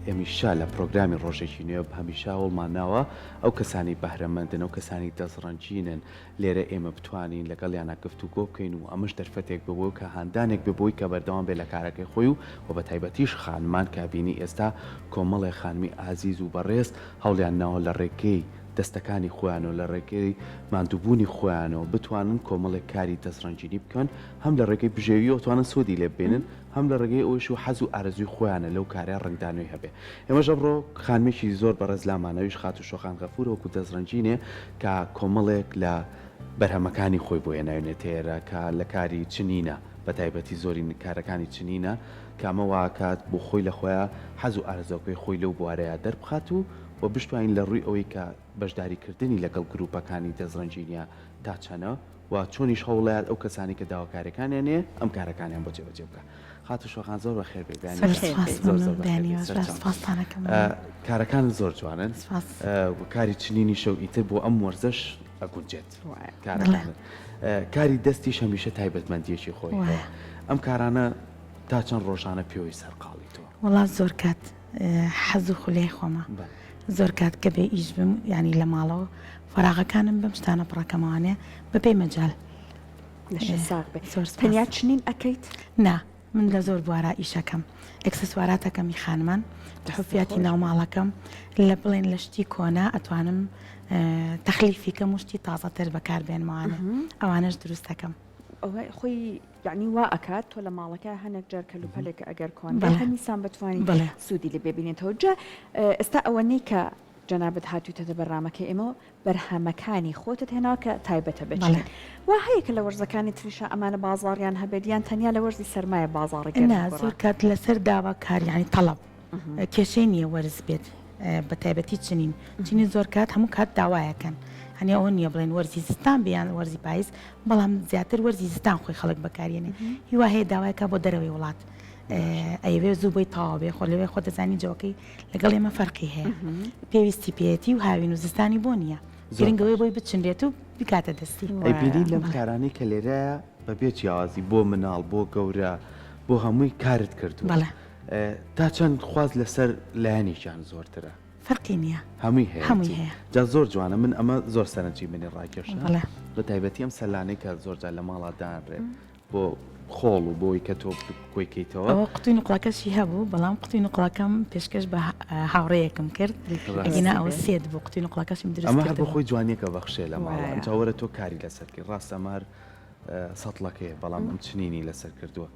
ئێمیشا لە پرۆگرامی ڕۆژێکی نوێ هەمیشا وڵماناوە ئەو کەسانی بەهرەمەندن ئەو کەسانی دەستڕەنجینن لێرە ئێمە بتوانین لەگەڵیانە گفتوگۆ بکەین و ئەمەش دەرفەتێک ببوو کە هاندانێک ببووی کە بەردەوام بێ لە کارەکەی خۆی و بە تایبەتیش خانمان کابینی ئێستا کۆمەڵی خانمی ئازیز و بەڕێز هەوڵیان ناوە لە ڕێگەی دەستەکانی خۆیان و لە ڕێگەی ماندووبوونی خۆیانەوە بتوانن کۆمەڵێک کاری دەستڕەنجینی بکەن هەم لە ڕێگەی بژێویەوە توانن سۆدی لێ بێنن هەم لە ڕێگەی ئەوش و حەز و ئارەزوی خۆیانە لەو کارە ڕنگدانوی هەبێ ئێمەش ئەمڕۆ خانمێکی زۆر بەڕێز لامانەویش خات و شۆخان غەفور وەکو دەستڕەنجینێ کە کۆمەڵێک لە بەرهەمەکانی خۆی بۆ هێناوێنێت تێرە کە لە کاری چنینە بە تایبەتی زۆری کارەکانی چنینە کامە واکات بۆ خۆی لە خۆیان حەز و ئارەزەکەی خۆی لەو بوارەیە دەربخات و بشتوین لە ڕووی ئەوەی کە بەشداریکردنی لەگەڵ گروپەکانی دەستڕەنجینە تا چەنە و چۆنیش هەوڵات ئەو کەسانی کە داواکارەکانیان هەیە ئەم کارەکانیان بۆ جێبەجێ بکە خات و شۆخان زۆر بەخێر بێت کارەکان زۆر جوانن کاری چنینی شەو ئیتر بۆ ئەم وەرزش ئەگونجێت کاری دەستی هەمیشە تایبەتمەندیەکی خۆی ئەم کارانە تا چەند ڕۆژانە پێوەی سەرقاڵی تۆ وڵات زۆر کات حەز و خولەی خۆمە زۆر کات کە بێ ئیش بم ینی لە ماڵەوە فراغەکانم بەم شتانە پڕەکەمانێ بەپێی مەجال پێنیا چنین ئەەکەیت؟ نا من لە زۆر بوارە ئیشەکەم ئەکسسواراتەکەمی خانمان تحفیاتی ناوماڵەکەم لە بڵێن لە شتی کۆنا ئەتوانم تەخلیفیکەم وشتی تازەتر بەکاربێنمانە ئەوانش دروستەکەم خۆی یعنی وا ئەکات تۆ لە ماڵەکە هەنێک جار کەلوپەلێکە ئەگەر کۆن هەمیسان بتوانین سوودی لێ ببینێتەوە جا ئێستا ئەوەنەی کە جەنابەت هاتوویتە بەرنامەکە ئێمە بەرهەمەکانی خۆتت هێناوە کە تایبەتە بێت وا هەیە کە لە وەرزەکانی تریشە ئەمانە بازاڕیان هەبێتیان تەنیا لە وەرزی سەرمایە بازاڕی زۆر کات لەسەر داوا کاریانی تەڵەب کێشەی نییە وەرز بێت بە تایبەتی چنین زۆر کات هەموو کات داوایەکەن هەنی ئەوە نییە بڵێن وەرزی زستان بیان وەرزی پاییز بەڵام زیاتر وەرزی زستان خۆی خەڵک بەکارێنێ هیوا هەیە داوایەکە بۆ دەرەوەی وڵات ئەیوێ زوو بۆی تاوا بێ خۆ لەوێ خۆ دەزانی جۆکەی لەگەڵ ئێمە فەرقی هەیە پێویستی پێێتی و هاوین و زستانی بۆ نییە گرنگەوەی بۆی بچندێت و بکاتە دەستی ئەیبینی لەم کارانی کە لێرەیە بەبێت یاوازی بۆ مناڵ بۆ گەورە بۆ هەمووی کارت کردو تا چەند خواز لەسەر لایەنیشان زۆرترە فەرقی نییە هەمووی هەیە جا زۆر جوانە من ئەمە زۆر سەرنجی منی ڕاکێشە بە تایبەتی ئەم سەلانەی کە زۆرجار لە ماڵا دانڕێت بۆ خۆڵ و بۆی کە تۆ کۆیکەیتەوە قوتوی نوقڵەکەشی هەبوو بەڵام قوتوی نوقڵەکەم پێشکەش بە هاوڕەیەکم کرد ئەگینا ئەوە سێت بۆ قوتوی نوقڵەکەشم درست ئەمە بۆ خۆی جوانیەکە بەخشێ لە ماڵ ئەمجاوەرە تۆ کاری لەسەرکرد ڕاستەمار سەتڵەکەیە بەڵام ئەم چنینی لەسەر کردووە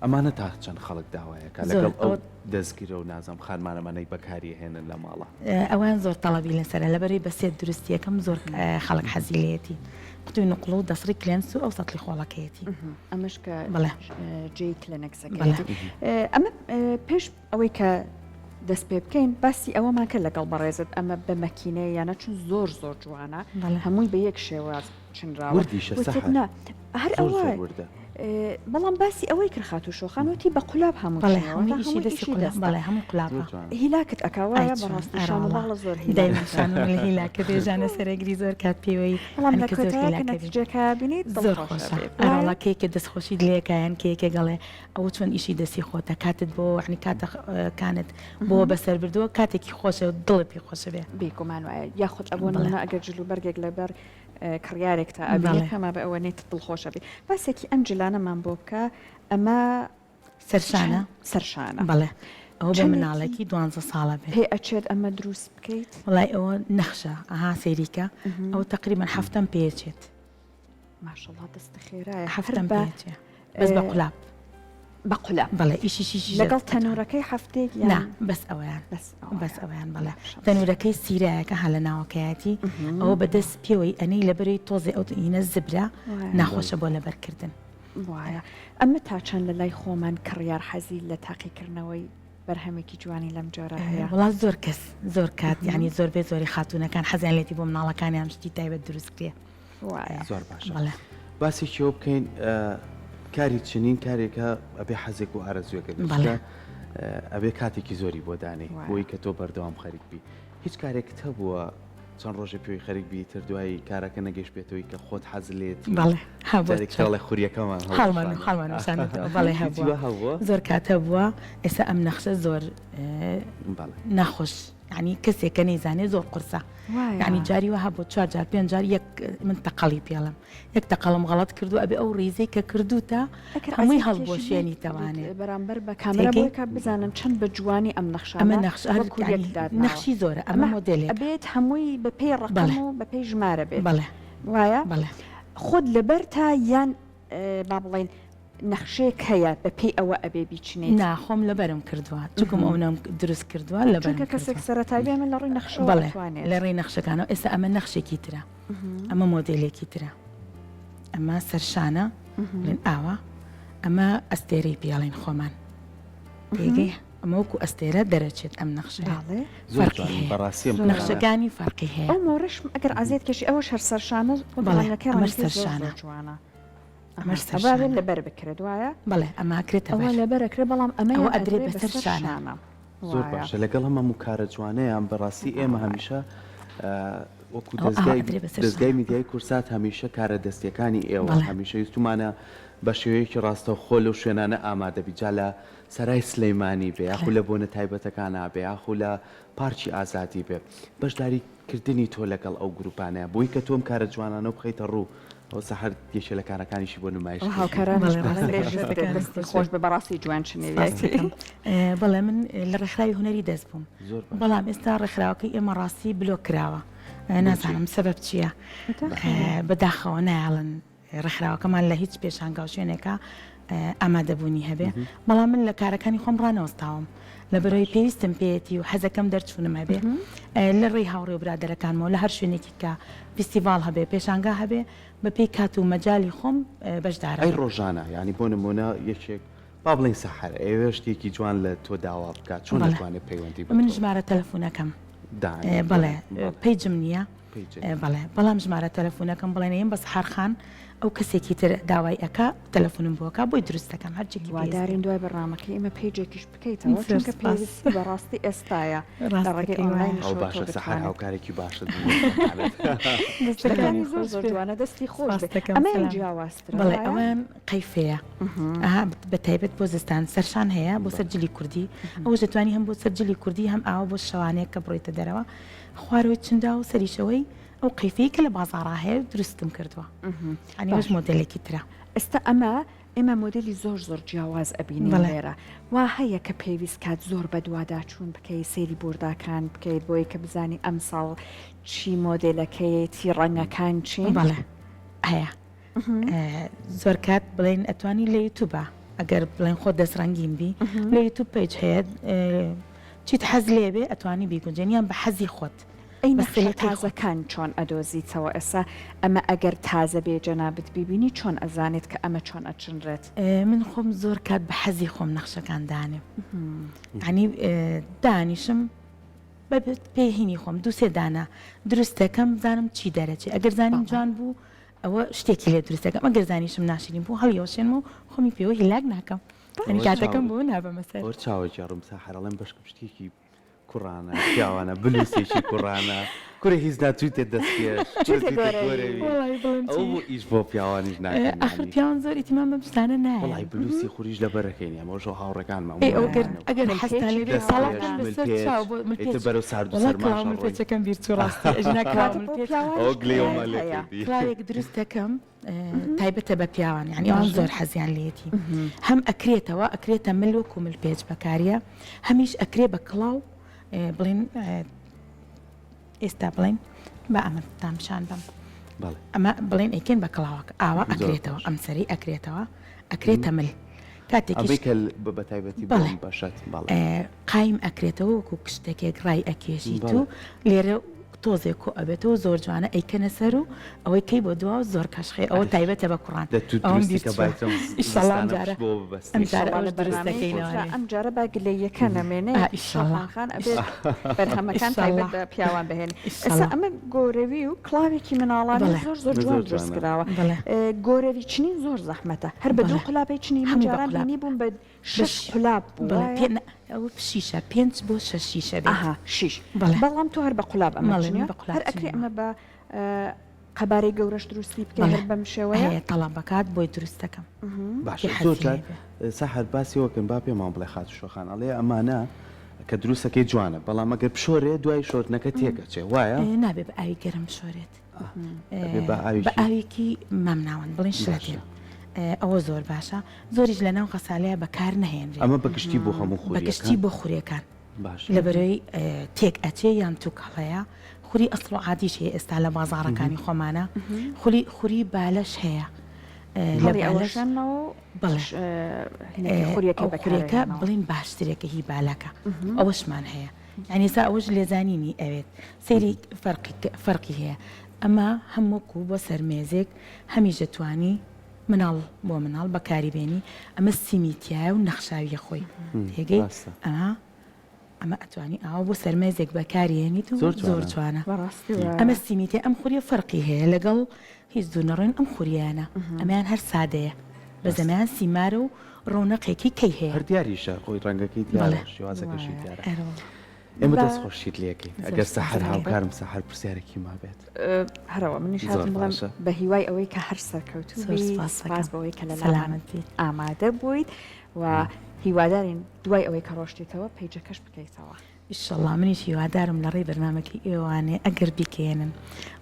ئەمانە تا چەند خەڵک داوایەکە لەگەڵ ئەو دەستگیرە و نازم خانمانەمانەی بەکاری هێنن لە ماڵە ئەوان زۆر تەڵەبی لەسەرە لەبەری بە سێت دروستیەکەم زۆر خەڵک حەزیلەتی قوتوی نوقڵ و دەسری کلێنس و ئەو سەتڵی خۆڵەکەیەتی ئەمەش کە بڵێ جێی کلێنەکسەکە ئەمە پێش ئەوەی کە دەست پێ بکەین باسی ئەوەمان کە لەگەڵ بەڕێزت ئەمە بە مەکینەیە یانە چون زۆر جوانە هەمووی بە یەک شێواز چنراوە هەر ئەوە بەڵام باسی ئەوەی کرد خات و شۆخانوەتی بە قولاب هەموو هەموو قولاب هیلاکت ئەکاوایە بەڕاستیشان باڵە زۆر هیلاکە بێژانە سەرەگری زۆر کات پێوەی نەتیجەکە بینیت زۆر خۆشە ئەڵاکەی کە دەستخۆشی لێکایەن کێکە گەڵێ ئەوە چۆن ئیشی دەستی خۆتە کاتت بۆ عنی کاتەکانت بۆ بەسەر بردووە کاتێکی خۆشە و دڵ پێ خۆشە بێ بیگومان وایە یاخود ئەوە نە ئەگەر جلو بەرگێک لەبەر کڕیارێک تا ئەبێت هەما بە ئەوە نێت دڵخۆشە بێ باسێکی ئەم جلانەمان بۆ بکە ئەمە سەرشانە بەڵێ ئەو بە مناڵێکی 12 ساڵە بێ پێ ئەچێت ئەمە دروست بکەیت وڵای ئەوە نەخشە ئەها سەیریکە ئەو تقریبان هەفتەم پێچێت ماشەڵڵا دەستە خێرایە هەفتەم پێچێ بەس بە قولاب بەقولا بەڵێ ئیشی لەگەڵ تەنورەکەی هەفتێک نا بەس ئەویان بەڵێ تەنورەکەی سیرایەکە هە لە ناوەکەیەتی ئەوە بەدەست پێوەی ئەنەی لەبەری تۆزی ئەو ئینە زبرا ناخۆشە بۆ لەبەرکردن وایە ئەمە تا چەند لە لای خۆمان کڕیار حەزی لە تاقیکردنەوەی بەرهەمێکی جوانی لەم جۆرە هەیە وڵات زۆر کەس زۆر کات یعنی زۆر بێ زۆری خاتونەکان حەزیان لێتی بۆ مناڵەکانیان شتی تایبەت دروستکرێ زۆر باشە باسێکیەوە بکەین کاری چنین کارێکە ئەبێ حەزێک و ئارەزوەکە ئەبێ کاتێکی زۆری بۆ دانێ بۆی کە تۆ بەردەوام خەریک بی هیچ کارێکت هەبووە چەند ڕۆژە پێوی خەریک بیتر دوایی کارەکە نەگەشت بێتەوەی کە خۆت حەز لێتی بەڵێ هەبڵێ خوریەکەمان هەڵمانشانەوە بەڵێ هەبووە زۆر کاتە بووە ئێستا ئەم نەخشە زۆر ناخۆش ینی کەسێکە نەیزانێ زۆر قورسە ینی جاری وە هەبوو 4 جار 5 جار من تەقەڵی پێڵم یەک تەقەڵم غەڵەت کردو ئەبێ ئەو ڕێزەی کە کردوتە هەمووی هەڵبۆشێنی تەوانێت بەرامبەر بە کامەرەکە بزانن چەند بە جوانی ئەم نەخشە ئەمە نەخشی زۆرە ئەمە مۆدلێک ئەبێت هەمووی بە پێی ڕقم و بە پێی ژمارە بێت بەڵێ وایە بەڵێ خۆت لەبەر تا یان با بڵێن نەخشەیەک هەیە بە پێی ئەوە ئەبێ بیچنێت ناخۆم لەبەرم کردووە چکم ئەو نام دروست کردووە لەبەر کەسێک سەرەتایی من لە ڕێی نەخشە بەڵێ لە ڕێی نەخشەکانەوە ئێستا ئەمە نەخشێکی ترە ئەمە مۆدلێکی ترە ئەمە سەرشانە لێن ئاوە ئەمە ئەستێرەی پیاڵین خۆمان تێگەی ئەمە وەکو ئەستێرە دەرەچێت ئەم نەخشە نەخشەکانی فەرقی هەیە ئەو مۆرەش ئەگەر ئازیێت کەشی ئەوەش هەر سەرشانە بەڵێ ئەمەش سەرشانە ئەمەش سەبابێت لەبەر بکرێت وایە بەڵێ ئەماکرێتە ئەوە لەبەرەکرێ بەڵام ئەمە ئەدرێت بە سەرشانە زۆر باشە لەگەڵ هەموو کارە جوانەیە بەڕاستی ئێمە هەمیشە وەکو دەستگای میدیای کورسات هەمیشە کارە دەستیەکانی ئێوە هەمیشە ویستمانە بە شێوەیەکی ڕاستە خۆ لەو شوێنانە ئامادەبیجا لە سەرای سلەیمانی بێ یاخو لە بۆنە تایبەتەکانە بێ یاخو لە پارکی ئازادی بێ بەشداریکردنی تۆ لەگەڵ ئەو گروپانەیە بۆی کە تۆم کارە جوانانە و بخەیتە ڕوو ئەو سەحر یەکێ لە کارەکانیشی بۆ نمایش خۆش بە بەڕاستی جوان شنێوێتی بەڵێ من لە ڕێکخراوی هوەری دەست بووم بەڵام ئێستا ڕێکخراوەکەی ئێمە ڕاستی بلۆ کراوە نازانم سەبەب چییە بەداخەوە نایڵن ڕێکخراوەکەمان لە هیچ پێشانگا و شوێنێکە ئامادەبوونی هەبێ بەڵام من لە کارەکانی خۆم ڕانەوەستاوم لە بەرەوەی پێویستم پێێتی و حەزەکەم دەرچوونم هەبێ لە ڕێی هاوڕێ و برادەرەکانمەوە لە هەر شوێنێکی کە فیستیڤال هەبێ پێشانگا هەبێ بە پێی کات و مەجای خۆم بەشدارە ئەی ڕۆژانە ینی بۆ نمونە یەکێک با بڵین سەحر ئێوە شتێکی جوان لە تۆ داوا بکات چۆن دەتوانێت پەیوەندی من ژمارە تەلەفۆنەکەم بەڵێ پێیجم نییە بەڵێ بەڵام ژمارە تەلەفۆنەکەم بڵێنەیەم بە سەحرخان ئەو کەسێکی تر داوای ئەکا تەلەفۆنم بۆکە بۆی دروستەکەم هەرچێکی وادارین دوای بەڕامەکەی ئمە پێیجێکیش بکەیتەوە چونکە پێویستی بەڕاستی ئێستایە ڕێگەی ئۆنلاین ئەو باشە سەحر هاوکارێکی باشە دەستەکانی زۆر جوانە دەستی خۆش ئەمە جیاوازتر بەڵێ ئەوان قەیفەیە بە تایبەت بۆ زستان سەرشان هەیە بۆ سەرجلی کوردی ئەو دەتوانی هەم بۆ سەرجلی کوردی هەم ئاوە بۆ شەوانەیە کە بڕۆیتە دەرەوە خوارەوەی چندا و سەریشەوەی ئەو قەیفەیە کە لە بازاڕا هەیە دروستم کردووە ئەنیش مۆدلێکی ترە ئێستا ئێمە مۆدلی زۆر جیاواز ئەبینی لێرە وا هەیە کە پێویست کات زۆر بە دوواداچوون بکەی سێری بورداکان بکەیت بۆی کە بزانی ئەم ساڵ چی مۆدلەکەیەتی ڕەنگەکان چی بەڵێ هەیە زۆر کات بڵێن ئەتوانی لە یوتوبە ئەگەر بڵێن خۆ دەستڕەنگین بی لە یوتوب پیج هەیە چیت حەز لێبێ ئەتوانی بیگونجێنیان بە حەزی خۆت ئەی نەخشە تازەکان چۆن ئەدۆزیتەوە ئێستا ئەمە ئەگەر تازە بێ جەنابەت بیبینی چۆن ئەزانێت کە ئەمە چۆن ئەچنرێت من خۆم زۆر کات بە حەزی خۆم نەخشەکان دانێم ینی دانیشم بەبێت پێهینی خۆم دووسێ دانا دروستەکەم زانم چی دەرەچێت ئەگەر زانیم جوان بوو ئەوە شتێکی لێ دروستەکەم ئەگەر زانیشم ناشرین بوو هەڵیەوەشێنم و خۆمی پێوە هیلاک ناکەم ئەنی کاتەکەم بۆ نابەمەسەر چاوەکی ڕمساحرەڵێن بەشکم شتێکی کوڕانە پیاوانە بلوسێکی کوڕانە کوڕی هیچ ناچووتێ دەستێش ئەو ئیش بۆ پیاوانیش ناکەن پیاوان زۆر ئیتیمان بەم شتانە نایە وڵای بلوسی خوریش لە بەرەکەینی ئەمەشە هاوڕەکانمان ئەگەر حەستا لێ ساڵەکان بەرەو سارد و سەرماشە پێچەکەم بیرچوو ڕاستی ئەو گلێوەمە لێ کلاوێک دروستەکەم تایبەتە بە پیاوان یعنی ئەوان زۆر حەزیان لێتی هەم ئەکرێتە مل وەکو مل پێچ بەکاریە هەمیش ئەکرێ بە کڵاو بڵین ئێستا بڵین بە ئەمە تامشان بم ئەمە بڵێن ئەیکەن بە کڵاوەکە ئاوا ئەکرێتەوە ئەم سەری ئەکرێتەوە ئەکرێتە مل کاتێکی بەتایبەتی باشات قایم ئەکرێتەوە وەکو کشتێکێک ڕای ئەکێشیت و لێرە تۆزێک و ئەبێتەوە زۆر جوانە ئەیکەنە سەر و ئەوەی کەی بۆ دوا زۆر کەشخێ ئەوە تایبەتە بە کوڕان ئەم جارە با گلەیەکە نەمێنێ ئیشاڵخان ئەبێت بەرهەمەکان تایبەت بە پیاوان بهێن ئێستا ئەمە گۆرەوی و کڵاوێکی مناڵانە زۆر جوان دروست کراوە گۆرەوی چنین زۆر زەحمەتە هەر بە دوو قڵاپی چنی هەمجاران بینی بووم بە 6 قڵاپ ئەو شیشە 5 بۆ 6 شیشە بێت. ئاها 6 بەڵێ. بەڵام تۆ هەر بە قوڵاب ئەمە بەڵێ، بچنیە؟ بە قوڵاب هەر ئەکری چنیەوە. ئەمە بە قەبارەی گەورەش دروستی بکەین بەڵێ. هەر بەم شێوەیە؟ هەیە تەڵاب بکات بۆی دروست دەکەم. باشە حەزی زۆر جار هەیە. سەحر باسی وەکەن با پێمان بڵێ خات شۆخان ئەڵێ ئەمانە کە دروستەکەی جوانە بەڵام ئەگەر پشۆرێ دوای شۆرتنەکە تێکەچێ وایە؟ نابێ بە ئاوی گەرم بشۆرێت. بە بە ئاوێکی مامناوەند بڵێن شلەتێن. ئەوە زۆر باشە زۆریش لە ناو غەسالەیە بەکار نەهێنرێت. ئەمە بەگشتی بۆ هەموو بەگشتی خوریەکان بۆ خوریەکان باش لە بەرەوەی تێک ئەچێ یان تووکەڵەیە خوری ئەسڵ و عادیش هەیە ئێستا لە بازاڕەکانی خۆمانە خوری بالەش هەیە لە ئەوەشانەوە خوریەکە بڵین باشترێکە هی بالەکە ئەوەشمان هەیە ینی سا ئەوەش لێزانینی ئەوێت سەیری فەرقی هەیە ئەمە هەمووکو بۆ سەرمێزێک هەمیش دەتوانی مناڵ بۆ مناڵ بەکاریبێنی ئەمە سیمیتیایە و نەخشاویە خۆی تێگەی ئەمە ئەتوانی ئاوا بۆ سەرمێزێک بەکارێنیت و زۆر جوانە ئەمە سیمیتە ئەم خوریە فەرقی هەیە لەگەڵ هیچ دوو نەڕێن ئەم خوریانە ئەمیان هەر سادەیە بە زەمیان سیمارە و ڕۆنەقێکی کەی هەیە هەر دیاریشە خۆی ڕەنگەکەی دیارە شێوازەکەشی دیارە ئێمە دەست خۆشیت لێەکەی ئەگەر سەحر هاوکارم سەحر پرسیارێکی ما بێت هەرەوە منیش هاتم بڵێم بە هیوای ئەوەی کە هەر سەرکەوتوی سپاس بەوەی کە لە لامت ئامادە بوویت و هیوادارین دوای ئەوەی کە ڕۆشتیتەوە پیجەکەش بکەیتەوە. ئیشەڵڵا منیش هیوادارم لە ڕێی بەرنامەکەی ئێوانێ ئەگەر بیکێنن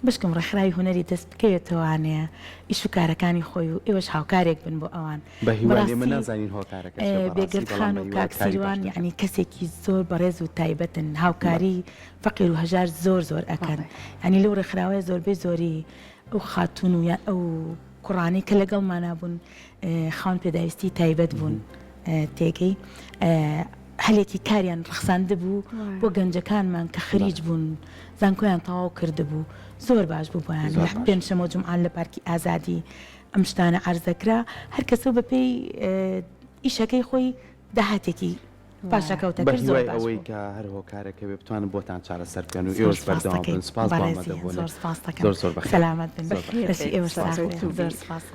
بشکم ڕێکخراوی هوەری دەست بکەوێتەوانەیە ئیش و کارەکانی خۆی و ئێوەش هاوکارێک بن بۆ ئەوان بە هیوای ئێمە نازانین هۆکارەکە بێگردخان و کاکسیروان یعنی کەسێکی زۆر بەڕێز و تایبەتن هاوکاری فەقیر و هەژار زۆر ئەکەن ینی لەو ڕێکخراوەیە زۆربەی زۆری ئەو خاتون و یا ئەو کوڕانی کە لەگەڵمانە بوون خاون پێداویستی تایبەت بوون تێگەی هەلێکی کاریان ڕخساندە بوو بۆ گەنجەکانمان کە خریج بوون زانکۆیان تەواو کردبوو زۆر باش بوو بۆیان پێم شەمە جمعان لە پارکی ئازادی ئەم شتانە عەرزەکرا هەر کەسە بەپێی ئیشەکەی خۆی داهاتێکی باشەکەوتە کرد زۆر باش ئەوەی کە هەر هۆکارەکە بێ بتوانن بۆتان چارەسەر بکەن و ئێوەش بەردەوام بن سپاس زۆر سپاس دەکەم سەلامەت بن بەخێر ئێوەش زۆر سپاس